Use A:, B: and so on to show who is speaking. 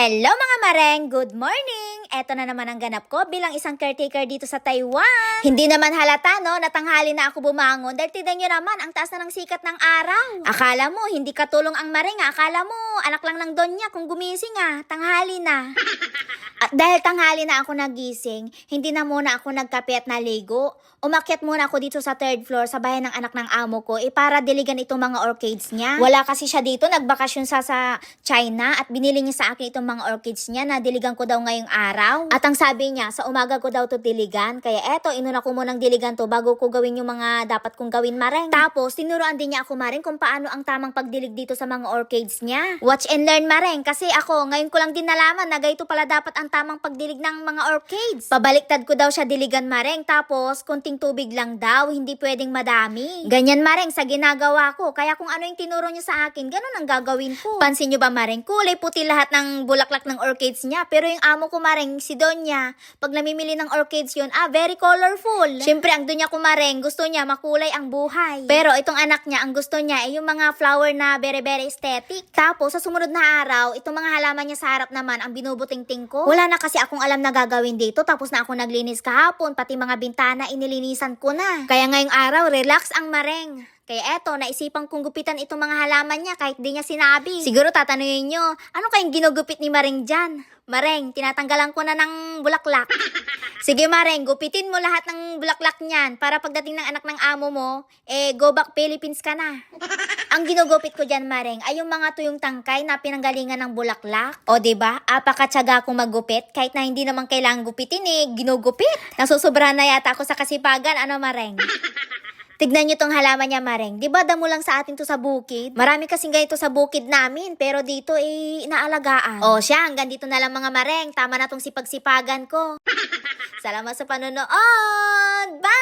A: Hello mga mareng! Good morning! Eto na naman ang ganap ko bilang isang caretaker dito sa Taiwan. Hindi naman halata no, natanghali na ako bumangon dahil tignan nyo naman ang taas na ng sikat ng araw. Akala mo hindi katulong ang mareng, akala mo anak lang ng Donya kung gumising tanghali na. At dahil tanghali na ako nagising, hindi na muna ako nagkape at naligo. Umakyat muna ako dito sa third floor sa bahay ng anak ng amo ko para diligan itong mga orchids niya. Wala kasi siya dito, nagbakasyon sa China at binili niya sa akin itong mga orchids niya na diligan ko daw ngayong araw. At ang sabi niya, sa umaga ko daw to diligan. Kaya eto, inuna ko munang diligan to bago ko gawin yung mga dapat kong gawin mareng. Tapos, tinuruan din niya ako mareng kung paano ang tamang pagdilig dito sa mga orchids niya. Watch and learn mareng kasi ako, ngayon ko lang din nalaman na ganito pala dapat ang tamang pagdilig ng mga orchids. Pabaliktad ko daw siya diligan mareng, tapos kunting tubig lang daw, hindi pwedeng madami. Ganyan mareng sa ginagawa ko, kaya kung ano yung tinuro niya sa akin, ganun ang gagawin ko. Pansin nyo ba mareng, kulay puti lahat ng bulaklak ng orchids niya, pero yung amo ko mareng, si Donya, pag namimili ng orchids yun, very colorful. Siyempre ang Donya ko mareng, gusto niya makulay ang buhay. Pero itong anak niya, ang gusto niya ay yung mga flower na very aesthetic. Tapos sa sumunod na araw, itong mga halaman niya sa harap naman ang binubuting-ting ko. Wala na kasi akong alam na gagawin dito, tapos na ako naglinis kahapon, pati mga bintana inilinisan ko na. Kaya ngayong araw, relax ang mareng. Kaya eto, naisipan kong gupitan itong mga halaman niya kahit di niya sinabi. Siguro tatanungin nyo, ano kayong ginugupit ni Mareng dyan? Mareng, tinatanggalan ko na ng bulaklak. Sige Mareng, gupitin mo lahat ng bulaklak niyan para pagdating ng anak ng amo mo, go back Philippines ka na. Ang ginugupit ko dyan Mareng ay yung mga tuyong tangkay na pinanggalingan ng bulaklak. O diba, apakatsaga akong maggupit kahit na hindi naman kailangang gupitin ginugupit. Nasusobrahan na yata ako sa kasipagan, ano Mareng? Tignan nyo tong halaman niya, Mareng. Diba damo lang sa atin to sa bukid? Marami kasing ganito sa bukid namin, pero dito inaalagaan. O siya, hanggang dito na lang mga Mareng. Tama na tong sipagsipagan ko. Salamat sa panonood. Bye!